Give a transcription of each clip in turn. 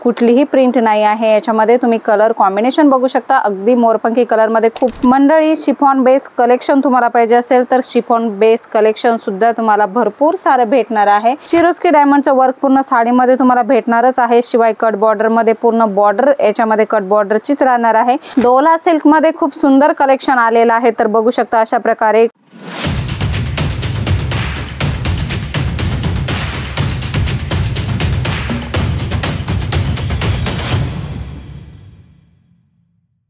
कुठलीही प्रिंट नाही आहे। याच्यामध्ये तुम्ही कलर कॉम्बिनेशन बघू शकता, अगदी मोरपंखी कलर मध्ये खूप मंडळी शिफॉन बेस कलेक्शन तुम्हाला पाहिजे असेल तर शिफॉन बेस कलेक्शन सुद्धा तुम्हाला भरपूर सारे भेटणार आहे। शिरोस्की डायमंडचं वर्क पूर्ण साडीमध्ये तुम्हाला भेटणारच आहे, शिवाय कट बॉर्डर मध्ये पूर्ण बॉर्डर याच्यामध्ये कट बॉर्डरचीच राहणार आहे। डोला सिल्क मध्ये खूप सुंदर कलेक्शन आलेलं आहे, तर बघू शकता अशा प्रकारे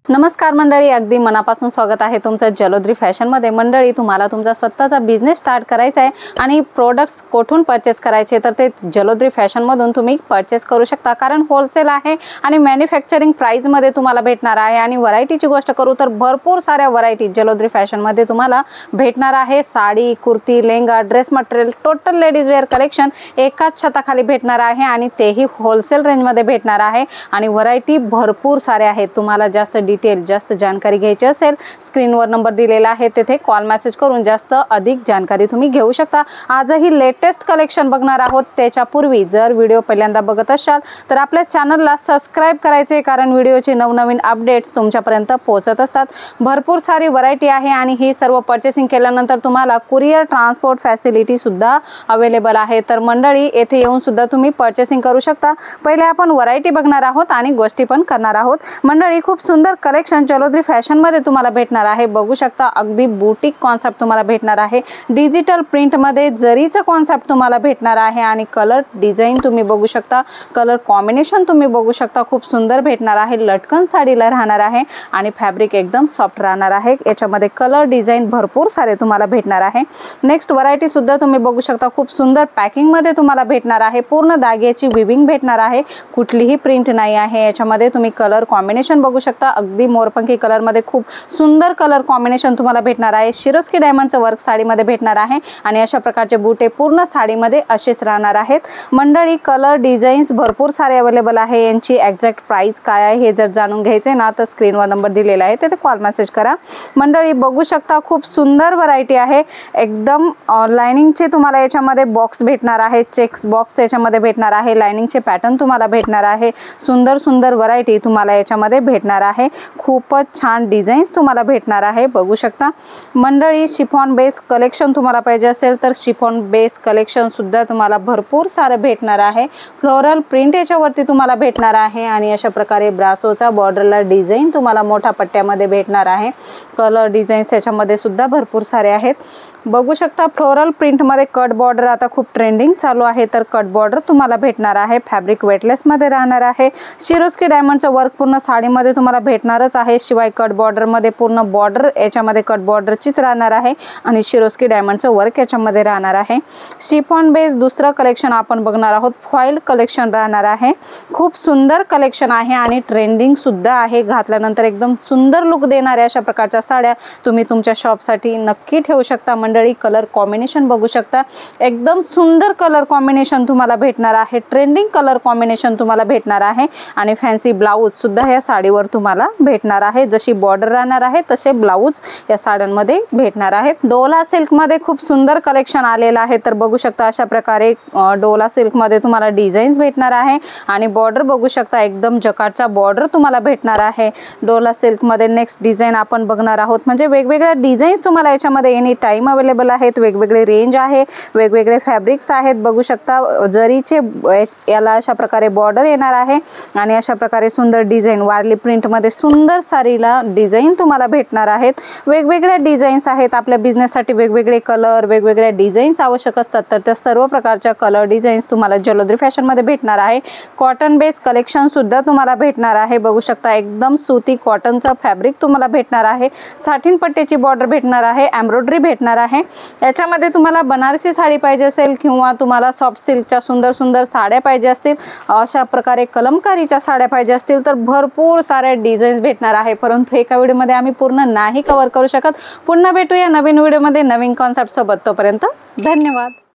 नमस्कार मंडळी, अगदी मनापासून स्वागत आहे तुमचं जलोद्री फॅशन मध्ये। मंडळी, तुम्हाला तुमचा स्वतःचा बिझनेस स्टार्ट करायचा आहे आणि प्रोडक्ट्स कोठून परचेस करायचे तर ते जलोद्री फॅशन मधून तुम्ही परचेस करू शकता, कारण होलसेल आहे आणि मॅन्युफॅक्चरिंग प्राइस मध्ये तुम्हाला भेटणार आहे। आणि व्हरायटीची गोष्ट करू तर भरपूर साऱ्या व्हरायटी जलोद्री फॅशन मध्ये तुम्हाला भेटणार आहे। Sari, kurti, lehenga, dress material, total ladies wear collection एकाच छताखाली भेटणार आहे आणि तेही होलसेल रेंज मध्ये भेटणार आहे। आणि व्हरायटी भरपूर साऱ्या आहेत। तुम्हाला जास्त जास्त जानकारी घ्यायची असेल, स्क्रीनवर नंबर दिलेला आहे, तेथे कॉल मेसेज करून जास्त अधिक जानकारी तुम्ही घेऊ शकता। आजही लेटेस्ट कलेक्शन बघणार आहोत। त्याच्यापूर्वी जर व्हिडिओ पहिल्यांदा बघत असाल तर आपल्या चॅनलला सबस्क्राइब करायचे, कारण व्हिडिओचे नवनवीन अपडेट्स तुमच्यापर्यंत पोहोचत असतात। भरपूर सारी व्हरायटी आहे आणि ही सर्व परचेसिंग केल्यानंतर तुम्हाला कुरिअर ट्रान्सपोर्ट फॅसिलिटी सुद्धा अवेलेबल आहे। तर मंडळी, येथे येऊन सुद्धा तुम्ही परचेसिंग करू शकता। पहिले आपण व्हरायटी बघणार आहोत आणि गोष्टी पण करणार आहोत। मंडळी, खूप सुंदर कलेक्शन जलोद्री फॅशन मध्ये तुम्हाला भेटणार आहे। बघू शकता, अगदी बुटीक कॉन्सेप्ट तुम्हाला भेटणार आहे। डिजिटल प्रिंट मध्ये जरीचा कॉन्सेप्ट तुम्हाला भेटणार आहे आणि कलर डिझाइन तुम्ही बघू शकता, कलर कॉम्बिनेशन तुम्ही बघू शकता, खूप सुंदर भेटणार आहे। लटकन साडीला राहणार आहे आणि फॅब्रिक एकदम सॉफ्ट राहणार आहे। याच्यामध्ये कलर डिझाइन भरपूर सारे तुम्हाला भेटणार आहे। नेक्स्ट व्हरायटी सुद्धा तुम्ही बघू शकता, खूप सुंदर पॅकिंग मध्ये तुम्हाला भेटणार आहे। पूर्ण धाग्याची विविंग भेटणार आहे, कुठलीही प्रिंट नाही आहे। याच्यामध्ये तुम्ही कलर कॉम्बिनेशन बघू शकता, अगदी मोरपंखी कलर मध्ये खूप सुंदर कलर कॉम्बिनेशन तुम्हाला भेटणार आहे। शिरोस्की डायमंडचं वर्क साडीमध्ये भेटणार आहे आणि अशा प्रकारचे बुटे पूर्ण साडीमध्ये असेच राहणार आहेत। मंडळी, कलर डिझाईन्स भरपूर सारे अवेलेबल आहे। यांची एक्झॅक्ट प्राइस काय आहे हे जर जाणून घ्यायचे ना तर स्क्रीनवर नंबर दिलेला आहे, तिथे कॉल मेसेज करा। मंडळी, बघू शकता, खूप सुंदर व्हरायटी आहे। एकदम लाइनिंगचे तुम्हाला याच्यामध्ये बॉक्स भेटणार आहे, चेक्स बॉक्स याच्यामध्ये भेटणार आहे, लाइनिंगचे पॅटर्न तुम्हाला भेटणार आहे। सुंदर सुंदर व्हरायटी तुम्हाला याच्यामध्ये भेटणार आहे। खूपच छान डिझाईन्स तुम्हाला भेटणार आहे, बघू शकता। मंडळी, शिफॉन बेस कलेक्शन तुम्हाला पाहिजे असेल तर शिफॉन बेस कलेक्शन सुद्धा तुम्हाला भरपूर सारे भेटणार आहे। फ्लोरल प्रिंट याच्यावरती तुम्हाला भेटणार आहे आणि अशा प्रकारे ब्रासोचा बॉर्डरला डिझाइन तुम्हाला मोठ्या पट्ट्यामध्ये भेटणार आहे। कलर डिझाईन्स याच्यामध्ये सुद्धा भरपूर सारे आहेत, बघू शकता। फ्लोरल प्रिंट मध्ये कट बॉर्डर आता खूप ट्रेंडिंग चालू आहे, तर कट बॉर्डर तुम्हाला भेटणार आहे। फॅब्रिक वेटलेस मध्ये राहणार आहे। शिरोस्की डायमंडचं वर्क पूर्ण साडीमध्ये तुम्हाला भेटणारच आहे, शिवाय कट बॉर्डर मध्ये पूर्ण बॉर्डर याच्यामध्ये कट बॉर्डरचीच राहणार आहे आणि शिरोस्की डायमंडचं वर्क याच्यामध्ये राहणार आहे। शिफॉन बेस दुसरं कलेक्शन आपण बघणार आहोत, फॉइल कलेक्शन राहणार आहे। खूप सुंदर कलेक्शन आहे आणि ट्रेंडिंग सुद्धा आहे। घातल्यानंतर एकदम सुंदर लुक देणाऱ्या अशा प्रकारच्या साड्या तुम्ही तुमच्या शॉपसाठी नक्की ठेवू शकता। मंडळी, कलर कॉम्बिनेशन बघू शकता, एकदम सुंदर कलर कॉम्बिनेशन तुम्हाला भेटणार आहे। ट्रेंडिंग कलर कॉम्बिनेशन तुम्हाला भेटणार आहे आणि फॅन्सी ब्लाउज सुद्धा या साडीवर तुम्हाला भेटणार आहे। जशी बॉर्डर राहणार आहे तसे ब्लाउज या साड्यांमध्ये भेटणार आहेत। डोला सिल्क मध्ये खूप सुंदर कलेक्शन आलेलं आहे, तर बघू शकता अशा प्रकारे डोला सिल्क मध्ये तुम्हाला डिझाईन्स भेटणार आहे आणि बॉर्डर बघू शकता, एकदम जकार्डचा बॉर्डर तुम्हाला भेटणार आहे डोला सिल्क मध्ये। नेक्स्ट डिझाइन आपण बघणार आहोत, म्हणजे वेगवेगळ्या डिझाईन्स तुम्हाला याच्यामध्ये एनी टाइम अवेलेबल आहेत। वेगवेगळे रेंज आहे, वेगवेगळे फॅब्रिक्स आहेत, बघू शकता। जरीचे याला अशा प्रकारे बॉर्डर येणार आहे आणि अशा प्रकारे सुंदर डिझाइन वारली प्रिंट मध्ये सुंदर साडीला डिझाइन तुम्हाला भेटणार आहेत। वेगवेगळ्या डिझाईन्स आहेत। आपल्या बिझनेस साठी वेगवेगळे कलर, वेगवेगळ्या डिझाईन्स आवश्यक असतात, तर त्या सर्व प्रकारच्या कलर डिझाईन्स तुम्हाला जलोद्री फॅशन मध्ये भेटणार आहे। कॉटन बेस कलेक्शन सुद्धा तुम्हाला भेटणार आहे, बघू शकता। एकदम सुती कॉटनचा फॅब्रिक तुम्हाला भेटणार आहे। साटिन पट्ट्याची बॉर्डर भेटणार आहे, एम्ब्रॉयडरी भेटणार आहे। याच्यामध्ये तुम्हाला बनारसी साडी पाहिजे असेल किंवा तुम्हाला सॉफ्ट सिल्कच्या सुंदर सुंदर साड्या पाहिजे असतील, अशा प्रकारे कलमकारीच्या साड्या पाहिजे असतील तर भरपूर सारे डिझाईन्स भेटणार आहे। परंतु एका व्हिडिओमध्ये आम्ही पूर्ण नाही कव्हर करू शकत। पुन्हा भेटूया नवीन व्हिडिओमध्ये नवीन कॉन्सेप्ट सोबत, तोपर्यंत धन्यवाद।